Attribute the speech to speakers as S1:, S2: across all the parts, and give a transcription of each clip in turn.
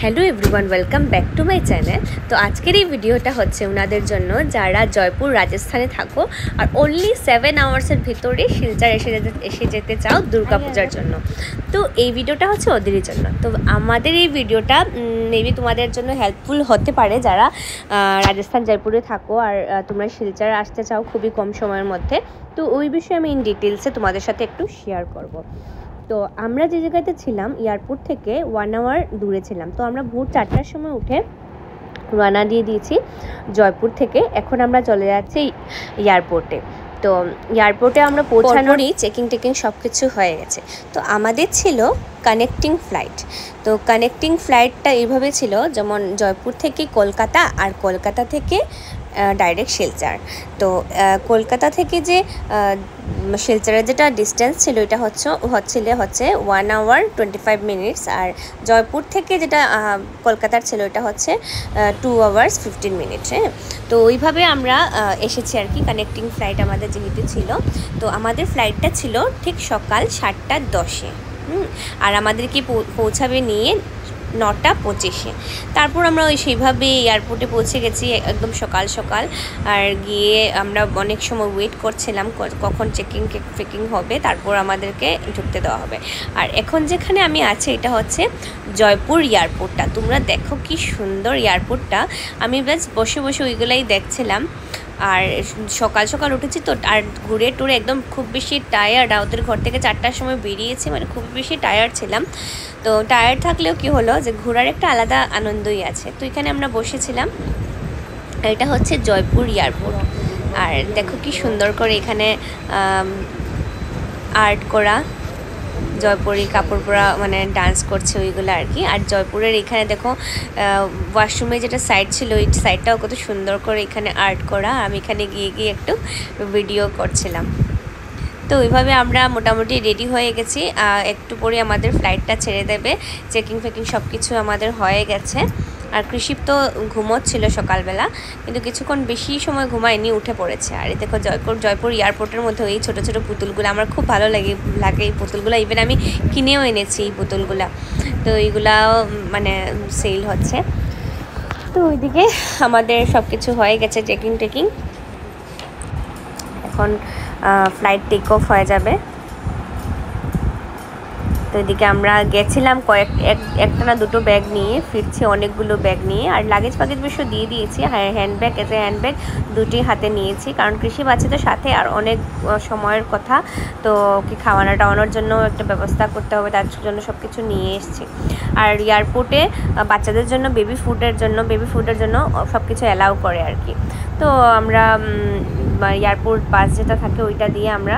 S1: Hello everyone, welcome back to my channel. তো আজকের এই ভিডিওটা হচ্ছে ওনাদের জন্য যারা জয়পুর রাজস্থানে থাকো আর অনলি 7 আওয়ার্সের ভিতরে শিলচর এসে যেতে চাও দুর্গাপূজার জন্য। তো এই ভিডিওটা হচ্ছে ওদেরই জন্য। তো আমাদের এই ভিডিওটা মেবি তোমাদের জন্য হেল্পফুল হতে পারে যারা রাজস্থান জয়পুরে থাকো আর তোমরা শিলচর আসতে চাও খুবই কম সময়ের মধ্যে। তো ওই বিষয়ে আমি ইন ডিটেলসে তোমাদের সাথে একটু শেয়ার করব। তো আমরা যে জায়গাতে ছিলাম এয়ারপোর্ট থেকে 1 আওয়ার দূরে ছিলাম। তো আমরা ভোর 4টার সময় উঠে রওনা দিয়ে দিয়েছি জয়পুর থেকে। এখন আমরা চলে যাচ্ছি এয়ারপোর্টে। তো এয়ারপোর্টে আমরা পৌঁছানোরই চেকিং সব কিছু হয়ে গেছে। তো আমাদের ছিল কানেক্টিং ফ্লাইট। তো কানেক্টিং ফ্লাইটটা এইভাবে ছিল, যেমন জয়পুর থেকে কলকাতা আর কলকাতা থেকে ডাইরেক্ট শিলচর। তো কলকাতা থেকে যে শিলচরের যেটা ডিস্টেন্স ছিল এটা হচ্ছে 1 আওয়ার 25 মিনিটস, আর জয়পুর থেকে যেটা কলকাতার ছিল এটা হচ্ছে 2 আওয়ার্স 15 মিনিট। হ্যাঁ, তো ওইভাবে আমরা এসেছি আর কি। কানেক্টিং ফ্লাইট আমাদের যেহেতু ছিল, তো আমাদের ফ্লাইটটা ছিল ঠিক সকাল 7:10-এ। আর আমাদেরকে পৌঁছাবে নিয়ে 9:25-এ। তারপর আমরা সেইভাবে এয়ারপোর্টে পৌঁছে গেছি একদম সকাল সকাল। আর গিয়ে আমরা অনেক সময় ওয়েট করছিলাম কখন চেকিং হবে, তারপর আমাদেরকে ঢুকতে দেওয়া হবে। আর এখন যেখানে আমি আছি এটা হচ্ছে জয়পুর এয়ারপোর্টটা। তোমরা দেখো কি সুন্দর এয়ারপোর্টটা। আমি বেশ বসে বসে ওইগুলাই দেখছিলাম। আর সকাল সকাল উঠেছি তো, আর ঘুরে টুরে একদম খুব বেশি টায়ার্ড। ওদের ঘর থেকে 4টার সময় বেরিয়েছি, মানে খুব বেশি টায়ার্ড ছিলাম। তো টায়ার্ড থাকলেও কি হলো যে ঘোরার একটা আলাদা আনন্দই আছে। তো এখানে আমরা বসেছিলাম। এটা হচ্ছে জয়পুর এয়ারপোর্ট। আর দেখো কি সুন্দর করে এখানে আর্ট করা, জয়পুরি কাপড় পরা, মানে ডান্স করছে ওইগুলো আর কি। আর জয়পুরের এখানে দেখো ওয়াশরুমে যেটা সাইড ছিল ওই সাইডটাও কত সুন্দর করে এখানে আর্ট করা। আমি এখানে গিয়ে একটু ভিডিও করছিলাম। তো ওইভাবে আমরা মোটামুটি রেডি হয়ে গেছি। একটু পরে আমাদের ফ্লাইটটা ছেড়ে দেবে। চেকিং সব কিছু আমাদের হয়ে গেছে। আর কৃষিপ তো ঘুমোচ্ছিল সকালবেলা, কিন্তু কিছুক্ষণ বেশি সময় ঘুমায়নি, উঠে পড়েছে। আর এই দেখো জয়পুর এয়ারপোর্টের মধ্যে এই ছোটো ছোটো পুতুলগুলো আমার খুব ভালো লাগে এই পুতুলগুলো। ইভেন আমি কিনেও এনেছি এই পুতুলগুলো। তো এইগুলাও মানে সেল হচ্ছে। তো ওইদিকে আমাদের সব কিছু হয়ে গেছে চেকিং। এখন ফ্লাইট টেক অফ হয়ে যাবে। তো এদিকে আমরা গেছিলাম একটা না দুটো ব্যাগ নিয়ে, ফিরছি অনেকগুলো ব্যাগ নিয়ে। আর লাগেজ বেশি দিয়ে দিয়েছি। হ্যান্ডব্যাগ 2টি হাতে নিয়েছি, কারণ কৃষি আছে তো সাথে, আর অনেক সময়ের কথা। তো কি টাওয়ানোর জন্য একটা ব্যবস্থা করতে হবে, তার জন্য সব কিছু নিয়ে এসেছি। আর এয়ারপোর্টে বাচ্চাদের জন্য বেবি ফুডের জন্য সব কিছু অ্যালাউ করে আর কি। তো আমরা এয়ারপোর্ট বাস যেটা থাকে ওইটা দিয়ে আমরা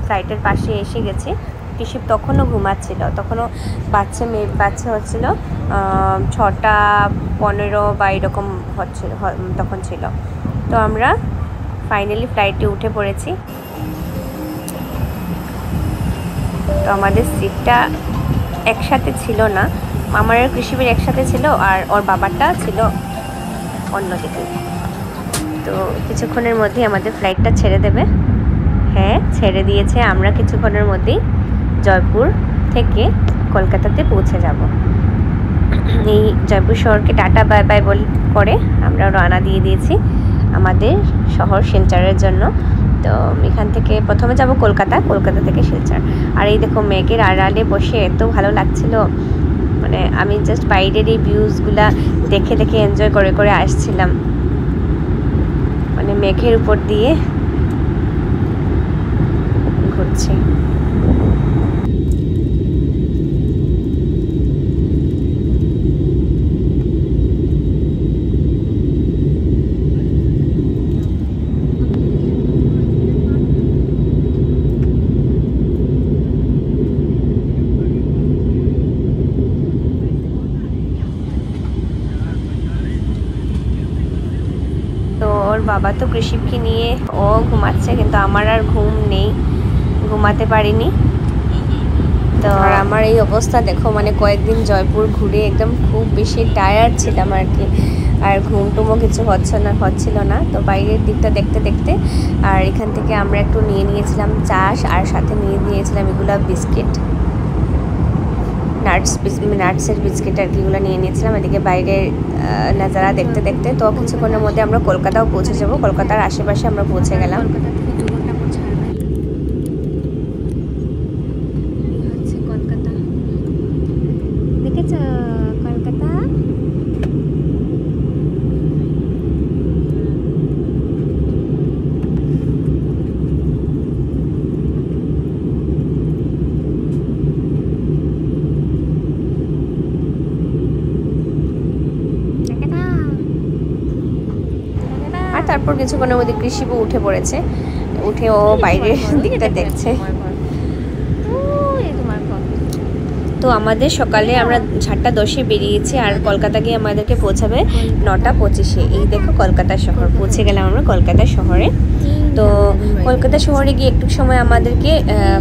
S1: ফ্লাইটের পাশে এসে গেছি। কৃষিপ তখনও ঘুমাচ্ছিল, তখনও বাচ্চা হচ্ছিল 6:15 বা এরকম তখন ছিল। তো আমরা ফাইনালি ফ্লাইটে উঠে পড়েছি। তো আমাদের সিটটা একসাথে ছিল না, আমার আর কৃষিপের একসাথে ছিল, আর ওর বাবারটা ছিল অন্যদিকে। তো কিছুক্ষণের মধ্যেই আমাদের ফ্লাইটটা ছেড়ে দেবে। হ্যাঁ, ছেড়ে দিয়েছে। আমরা কিছুক্ষণের মধ্যেই জয়পুর থেকে কলকাতাতে পৌঁছে যাব। এই জয়পুর শহরকে টাটা বাই বাই করে আমরা রওনা দিয়ে দিয়েছি আমাদের শহর শিলচরের জন্য। তো এখান থেকে প্রথমে যাব কলকাতা থেকে শিলচর। আর এই দেখো মেঘের আড়ালে বসে এত ভালো লাগছিল, মানে আমি জাস্ট বাইরের এই ভিউজগুলা দেখে এনজয় করে আসছিলাম, মানে মেঘের উপর দিয়ে ঘুরছে। ওর বাবা তো কৃষিপকে নিয়ে ও ঘুমাচ্ছে, কিন্তু আমার আর ঘুম নেই, ঘুমাতে পারিনি। তো আমার এই অবস্থা দেখো, মানে কয়েকদিন জয়পুর ঘুরে একদম খুব বেশি টায়ার্ড ছিলাম আর কি। আর ঘুমটুমও কিছু হচ্ছিল না। তো বাইরের দিকটা দেখতে আর এখান থেকে আমরা একটু নিয়েছিলাম চাষ, আর সাথে নিয়েছিলাম এগুলা বিস্কিট। নাটসের বিস্কিট আর কিগুলো নিয়ে নিয়েছিলাম। এদিকে বাইরের নাজারা দেখতে দেখতে তো কিছুক্ষণের মধ্যে আমরা কলকাতাও পৌঁছে যাব। কলকাতার আশেপাশে আমরা পৌঁছে গেলাম। তারপর কিছুক্ষণের মধ্যে কৃষিবু উঠে পড়েছে, উঠে ও বাইরের দিকটা দেখছে। তো আমাদের সকালে আমরা 7:10-এ বেরিয়েছি আর কলকাতা গিয়ে আমাদেরকে পৌঁছাবে 9:25-এ। এই দেখো কলকাতা শহর, পৌঁছে গেলাম আমরা কলকাতা শহরে। তো কলকাতা শহরে গিয়ে একটু সময় আমাদেরকে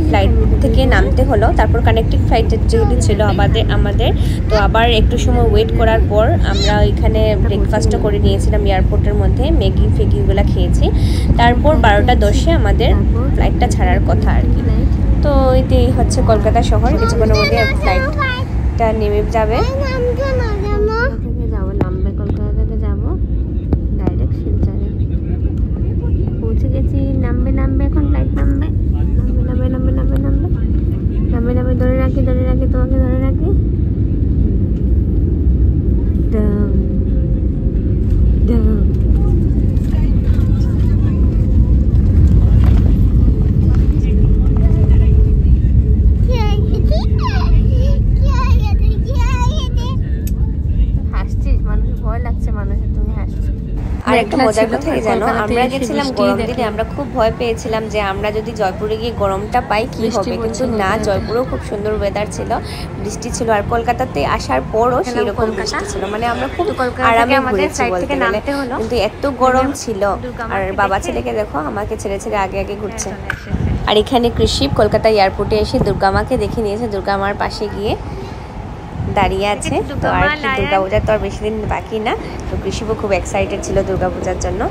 S1: ফ্লাইট থেকে নামতে হলো। তারপর কানেক্টিং ফ্লাইট যেহেতু ছিল আমাদের তো আবার একটু সময় ওয়েট করার পর আমরা ওইখানে ব্রেকফাস্টও করে নিয়েছিলাম এয়ারপোর্টের মধ্যে, ম্যাগি ফেগিগুলো খেয়েছি। তারপর 12:10-এ আমাদের ফ্লাইটটা ছাড়ার কথা আর কি। তো এটাই হচ্ছে কলকাতা শহর। কিছুক্ষণের মধ্যে ফ্লাইটটা নেমে যাবে। নামবে কলকাতা থেকে যাবো ডাইরেক্ট শিলচরে। পৌঁছে গেছি। নামবে এখন ফ্লাইট নামবে। ধরে রাখি তোমাকে ধরে রাখি। আর একটা মজার কথা কি জানো, আমরা গেছিলাম গরম দিনে। আমরা খুব ভয় পেয়েছিলাম যে আমরা যদি জয়পুরে গিয়ে গরমটা পাই কি হবে, কিন্তু না, জয়পুরেও খুব সুন্দর ওয়েদার ছিল, বৃষ্টি ছিল। আর কলকাতাতে আসার পরও সেরকম বৃষ্টি ছিল, মানে আমরা খুব আরামে ঘুরেছি বলতে গেলে। কিন্তু এত গরম ছিল। আর বাবা ছেলেকে দেখো আমাকে ছেড়ে ছেড়ে আগে আগে ঘুরছে। আর এখানে কৃষি কলকাতা এয়ারপোর্টে এসে দুর্গা মাকে দেখে নিয়েছে, দুর্গা মার পাশে গিয়ে দাঁড়িয়ে আছে। তো আর কি, দুর্গাপূজার তো আর বেশি দিন বাকি না। তো কৃষিবও খুব এক্সাইটেড ছিল দুর্গাপূজার জন্য।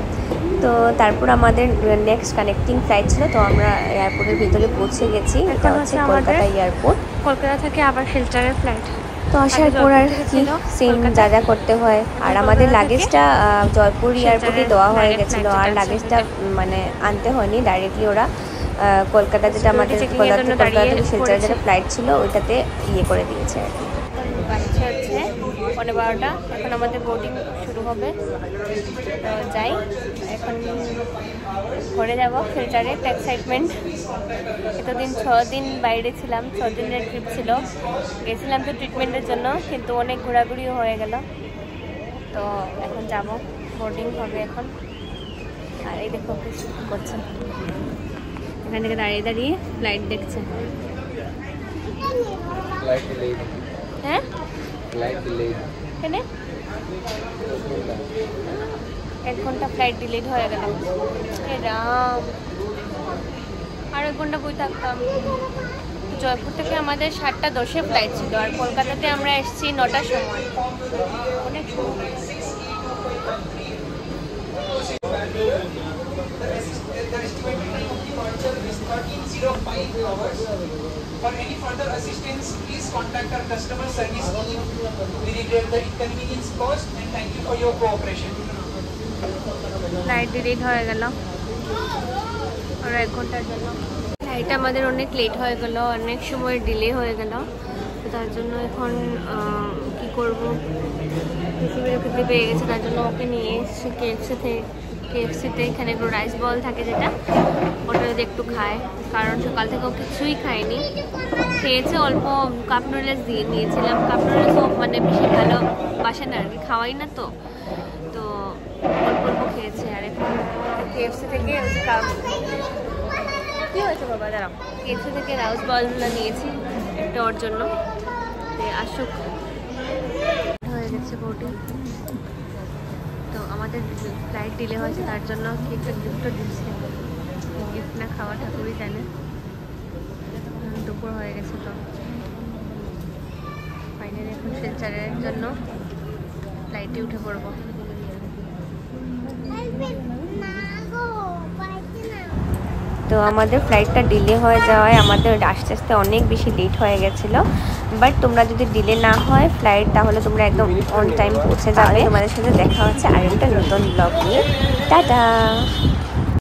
S1: তো তারপর আমাদের নেক্সট কানেক্টিং ফ্লাইট ছিল। তো আমরা এয়ারপোর্টের ভিতরে পৌঁছে গেছি। এটা হচ্ছে কলকাতা এয়ারপোর্ট। কলকাতা থেকে আবার শিলচরের ফ্লাইট। তো আসার পর আর কি সেম যা যা করতে হয়। আর আমাদের লাগেজটা জয়পুর এয়ারপোর্টে দেওয়া হয়ে গেছিলো, আর লাগেজটা মানে আনতে হয়নি, ডাইরেক্টলি ওরা কলকাতা যেটা আমাদের কলকাতা থেকে শিলচরের যেটা ফ্লাইট ছিল ওইটাতে ইয়ে করে দিয়েছে আর কি। বাজছে হচ্ছে 12:15। এখন আমাদের বোর্ডিং শুরু হবে। তো যাই, এখন ঘরে যাবো শিলচরে। একটা এক্সাইটমেন্ট। এতদিন 6 দিন বাইরে ছিলাম, 6 দিনের ট্রিপ ছিল। গেছিলাম তো ট্রিটমেন্টের জন্য, কিন্তু অনেক ঘোরাঘুরিও হয়ে গেল। তো এখন যাব, বোর্ডিং হবে এখন। আর এই দেখো করছে, এখান থেকে দাঁড়িয়ে দাঁড়িয়ে ফ্লাইট দেখছে। হ্যাঁ, এখানে 1 ঘন্টা ফ্লাইট ডিলেড হয়ে গেল। রাম, আর 1 ঘন্টা বই থাকতাম। জয়পুর থেকে আমাদের 7:10-এ ফ্লাইট ছিল, আর কলকাতাতে আমরা এসেছি 9টার সময়। অনেক সময়।
S2: For any further assistance, please contact our customer service team. We regret the inconvenience caused and thank you for your cooperation.
S1: Flight delayed হয়ে গেল আর 1 ঘন্টার জন্য। ফ্লাইট আমাদের অনেক লেট হয়ে গেল, অনেক সময় ডিলে হয়ে গেল। তো তার জন্য এখন কি করব, পৃথিবীর খেতে পেয়ে গেছে, তার জন্য ওকে নিয়ে এসেছি কেএফসিতে। এখানে একটু রাইস বল থাকে যেটা, ওটা যদি একটু খায়, কারণ সকাল থেকে ও কিছুই খায়নি। খেয়েছে অল্প, কাপ নুডলস দিয়ে নিয়েছিলাম। কাপ নুডলসও মানে বেশি ভালো বাসে না আর কি, খাওয়াই না তো, তো অল্প অল্প খেয়েছে। আর এখন কেএফসি থেকে কী হয়েছে বাবা, দাঁড়াও, কেএফসি থেকে রাইস বলগুলো নিয়েছি একটা ওর জন্য। আসুক, হয়ে গেছে বোর্ডিং। তো আমাদের ফ্লাইট ডিলে হয়েছে, তার জন্য কি একটা গিফটও দিচ্ছে। গিফট না খাওয়া ঠাকুরই জানে। দুপুর হয়ে গেছে, তো ফাইনালি এখন শিলচরের জন্য ফ্লাইটে উঠে পড়বো। তো আমাদের ফ্লাইটটা ডিলে হয়ে যাওয়ায় আমাদের আস্তে আস্তে অনেক বেশি লেট হয়ে গেছিলো। বাট তোমরা যদি ডিলে না হয় ফ্লাইট তাহলে তোমরা একদম অন টাইম পৌঁছে যাবে। তোমাদের সাথে দেখা হচ্ছে আরেকটা নতুন ব্লগ নিয়ে। টাটা।